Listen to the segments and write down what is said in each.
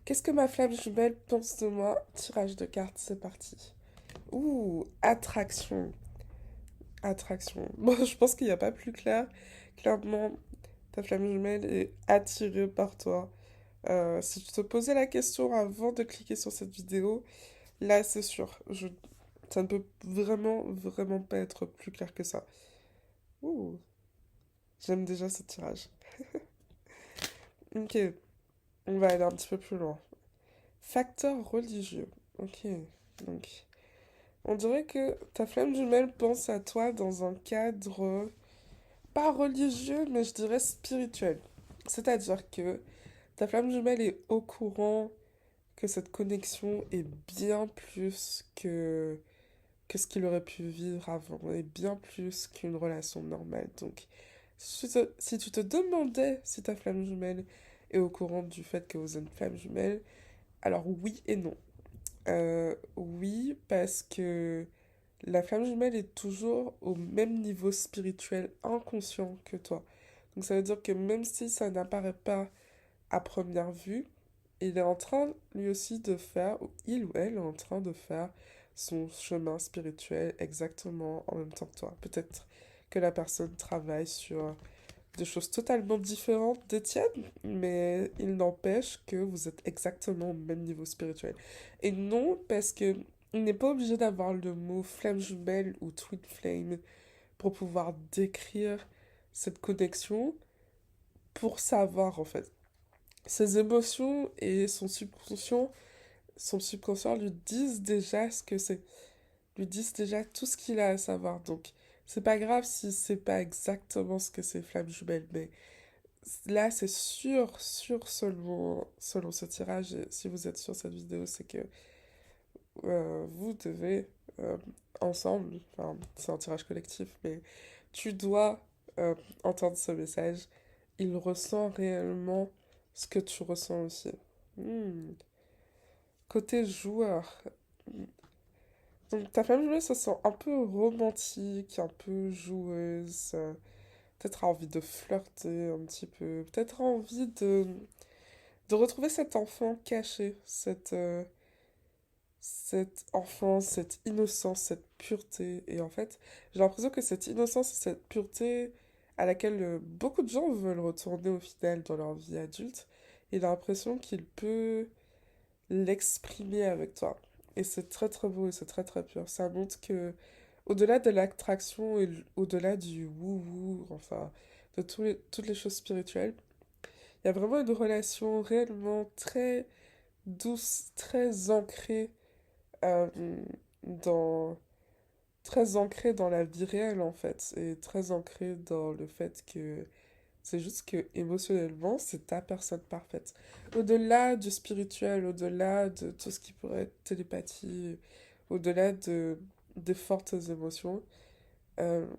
Qu'est-ce que ma flamme jumelle pense de moi? Tirage de cartes, c'est parti. Ouh, attraction. Attraction. Bon, je pense qu'il n'y a pas plus clair. Clairement, ta flamme jumelle est attirée par toi. Si tu te posais la question avant de cliquer sur cette vidéo, là, c'est sûr. Ça ne peut vraiment, vraiment pas être plus clair que ça. Ouh, j'aime déjà ce tirage. Ok, on va aller un petit peu plus loin. Facteur religieux. Ok, donc on dirait que ta flamme jumelle pense à toi dans un cadre pas religieux, mais je dirais spirituel. C'est-à-dire que ta flamme jumelle est au courant que cette connexion est bien plus que ce qu'il aurait pu vivre avant, et bien plus qu'une relation normale. Donc, si tu te demandais si ta flamme jumelle est au courant du fait que vous êtes une flamme jumelle, alors oui et non. Oui, parce que la flamme jumelle est toujours au même niveau spirituel inconscient que toi. Donc ça veut dire que même si ça n'apparaît pas à première vue, il est en train lui aussi de faire, ou il ou elle est en train de faire son chemin spirituel exactement en même temps que toi. Peut-être que la personne travaille sur des choses totalement différentes des tiennes, mais il n'empêche que vous êtes exactement au même niveau spirituel. Et non, parce que il n'est pas obligé d'avoir le mot flamme jumelle ou twin flame pour pouvoir décrire cette connexion pour savoir en fait. Ses émotions et son subconscient lui disent déjà ce que c'est, lui disent déjà tout ce qu'il a à savoir. Donc, c'est pas grave si c'est pas exactement ce que c'est flamme jumelle, mais là, c'est sûr selon ce tirage, et si vous êtes sur cette vidéo, c'est que vous devez euh, ensemble, enfin, c'est un tirage collectif, mais tu dois euh, entendre ce message. Il ressent réellement ce que tu ressens aussi. Hmm. Côté joueur, donc ta femme joueuse se sent un peu romantique, un peu joueuse, peut-être a envie de flirter un petit peu, peut-être a envie de retrouver cet enfant caché, cette enfance, cette innocence, cette pureté. Et en fait, j'ai l'impression que cette innocence et cette pureté à laquelle beaucoup de gens veulent retourner au final dans leur vie adulte, il a l'impression qu'il peut l'exprimer avec toi. Et c'est très très beau et c'est très très pur. Ça montre que, au-delà de l'attraction et au-delà du wou-wou, enfin, de toutes les choses spirituelles, il y a vraiment une relation réellement très douce, très ancrée euh, dans, très ancrée dans la vie réelle en fait, et très ancrée dans le fait que c'est juste que émotionnellement, c'est ta personne parfaite. Au-delà du spirituel, au-delà de tout ce qui pourrait être télépathie, au-delà des fortes émotions,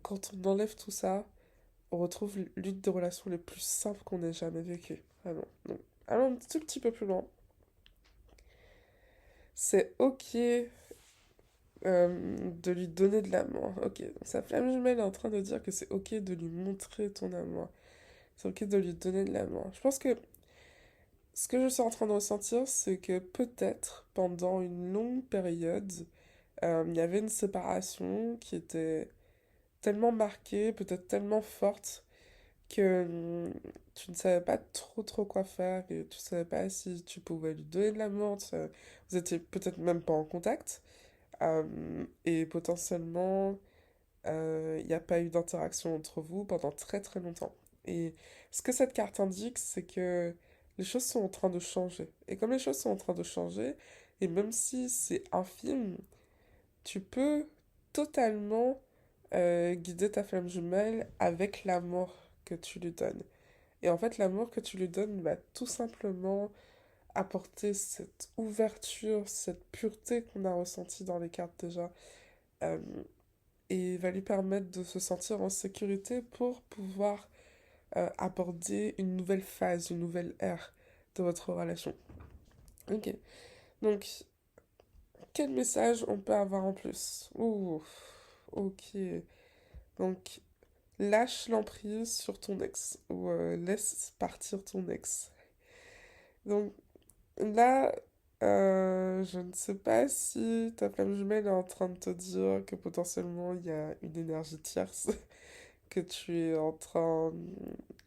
quand on enlève tout ça, on retrouve l'une des relations les plus simples qu'on ait jamais vécues. Vraiment. Donc, allons un tout petit peu plus loin. C'est ok de lui donner de l'amour. Ok, donc sa flamme jumelle est en train de dire que c'est ok de lui montrer ton amour. C'est ok de lui donner de l'amour. Je pense que ce que je suis en train de ressentir, c'est que peut-être pendant une longue période, il y avait une séparation qui était tellement marquée, peut-être tellement forte, que tu ne savais pas trop quoi faire et tu savais pas si tu pouvais lui donner de l'amour. Vous étiez peut-être même pas en contact et potentiellement il n'y a pas eu d'interaction entre vous pendant très très longtemps. Et ce que cette carte indique, c'est que les choses sont en train de changer. Et comme les choses sont en train de changer, et même si c'est infime, tu peux totalement guider ta flamme jumelle avec l'amour que tu lui donnes. Et en fait, l'amour que tu lui donnes va tout simplement apporter cette ouverture, cette pureté qu'on a ressentie dans les cartes déjà. Euh, et va lui permettre de se sentir en sécurité pour pouvoir aborder une nouvelle phase, une nouvelle ère de votre relation. Ok, donc quel message on peut avoir en plus? Ouh, ok, donc lâche l'emprise sur ton ex ou laisse partir ton ex. Donc Là, je ne sais pas si ta flamme jumelle est en train de te dire que potentiellement il y a une énergie tierce que tu es en train,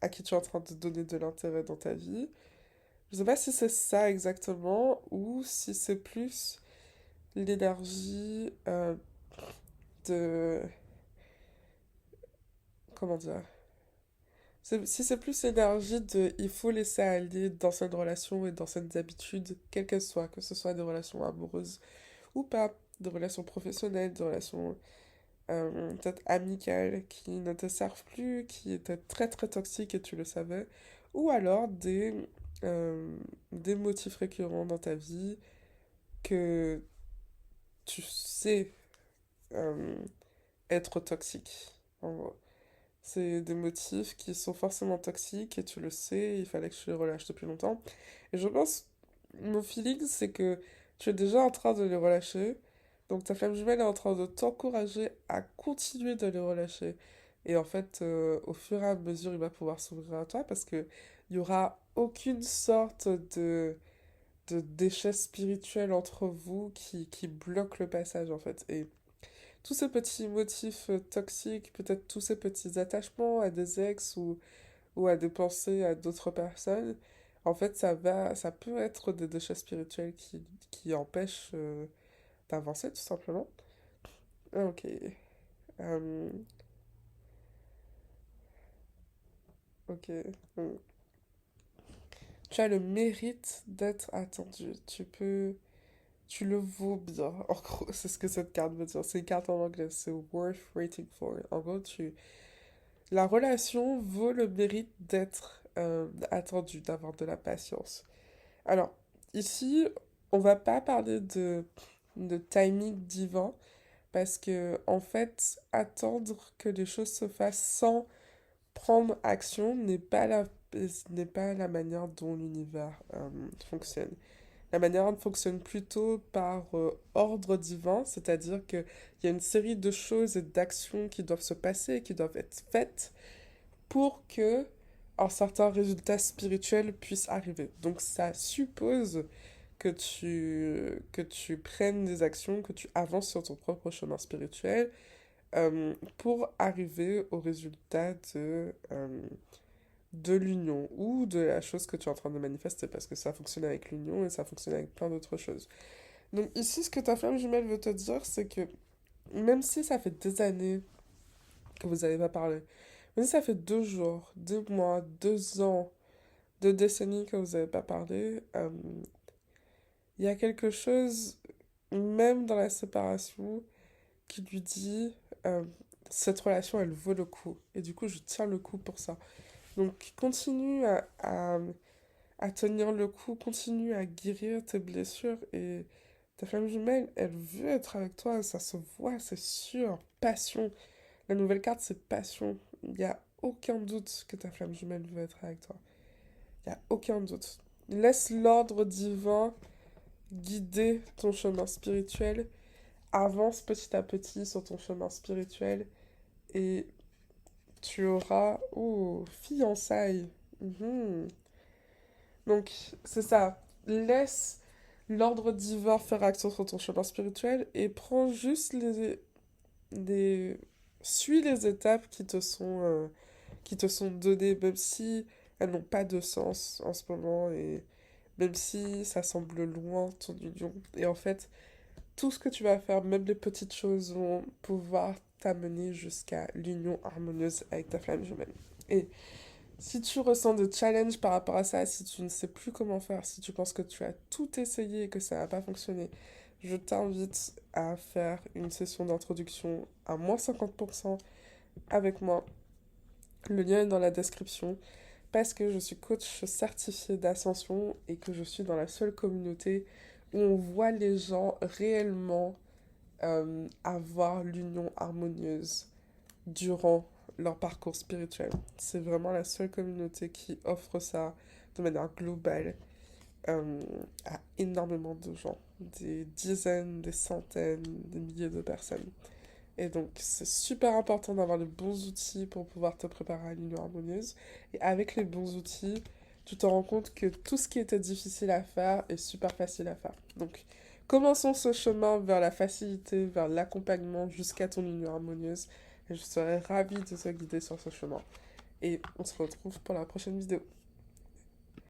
à qui tu es en train de donner de l'intérêt dans ta vie. Je sais pas si c'est ça exactement ou si c'est plus l'énergie de... Comment dire? Si c'est plus l'énergie de il faut laisser aller d'anciennes relations et d'anciennes habitudes, quelles qu'elles soient, que ce soit des relations amoureuses ou pas, des relations professionnelles, des relations peut-être amicales qui ne te servent plus, qui étaient très très toxiques et tu le savais, ou alors euh, des motifs récurrents dans ta vie que tu sais euh, être toxiques. En gros. C'est des motifs qui sont forcément toxiques et tu le sais, il fallait que tu les relâches depuis longtemps. Et je pense, mon feeling, c'est que tu es déjà en train de les relâcher. Donc ta flamme jumelle est en train de t'encourager à continuer de les relâcher. Et en fait, au fur et à mesure, il va pouvoir s'ouvrir à toi parce que il y aura aucune sorte de déchet spirituel entre vous qui bloque le passage en fait. Et tous ces petits motifs toxiques, peut-être tous ces petits attachements à des ex ou à des pensées à d'autres personnes, en fait, ça peut être des déchets spirituels qui empêchent d'avancer, tout simplement. Ah, ok. Euh, ok. Hmm. Tu as le mérite d'être attendu. Tu le vaux bien. En gros, c'est ce que cette carte veut dire. C'est une carte en anglais. C'est worth waiting for. En gros, la relation vaut le mérite d'être attendue, d'avoir de la patience. Alors, ici, on va pas parler de timing divin, parce que, en fait, attendre que les choses se fassent sans prendre action n'est pas la manière dont l'univers fonctionne. La manière fonctionne plutôt par ordre divin, c'est-à-dire qu'il y a une série de choses et d'actions qui doivent se passer, qui doivent être faites pour que un certain résultat spirituel puisse arriver. Donc ça suppose que tu prennes des actions, que tu avances sur ton propre chemin spirituel pour arriver au résultat de l'union ou de la chose que tu es en train de manifester parce que ça fonctionne avec l'union et ça fonctionne avec plein d'autres choses. Donc ici, ce que ta flamme jumelle veut te dire, c'est que même si ça fait des années que vous n'avez pas parlé, même si ça fait 2 jours, 2 mois, 2 ans, 2 décennies que vous n'avez pas parlé, il y a quelque chose, même dans la séparation, qui lui dit euh, cette relation, elle vaut le coup. Et du coup, je tiens le coup pour ça. Donc, continue à tenir le coup, continue à guérir tes blessures. Et ta flamme jumelle, elle veut être avec toi, ça se voit, c'est sûr. Passion. La nouvelle carte, c'est passion. Il n'y a aucun doute que ta flamme jumelle veut être avec toi. Il n'y a aucun doute. Laisse l'ordre divin guider ton chemin spirituel. Avance petit à petit sur ton chemin spirituel et tu auras... Oh, fiançailles. Mhm. Donc, c'est ça. Laisse l'ordre divin faire action sur ton chemin spirituel et prends juste les... Suis les étapes qui te sont données, même si elles n'ont pas de sens en ce moment et même si ça semble loin, ton union. Et en fait, tout ce que tu vas faire, même les petites choses, vont pouvoir t'amener jusqu'à l'union harmonieuse avec ta flamme jumelle. Et si tu ressens de challenge par rapport à ça, si tu ne sais plus comment faire, si tu penses que tu as tout essayé et que ça n'a pas fonctionné, je t'invite à faire une session d'introduction à moins 50% avec moi. Le lien est dans la description parce que je suis coach certifié d'ascension et que je suis dans la seule communauté où on voit les gens réellement avoir l'union harmonieuse durant leur parcours spirituel. C'est vraiment la seule communauté qui offre ça de manière globale euh, à énormément de gens, des dizaines, des centaines, des milliers de personnes. Et donc, c'est super important d'avoir les bons outils pour pouvoir te préparer à l'union harmonieuse. Et avec les bons outils, tu te rends compte que tout ce qui était difficile à faire est super facile à faire. Donc, commençons ce chemin vers la facilité, vers l'accompagnement jusqu'à ton union harmonieuse. Et je serai ravie de te guider sur ce chemin. Et on se retrouve pour la prochaine vidéo.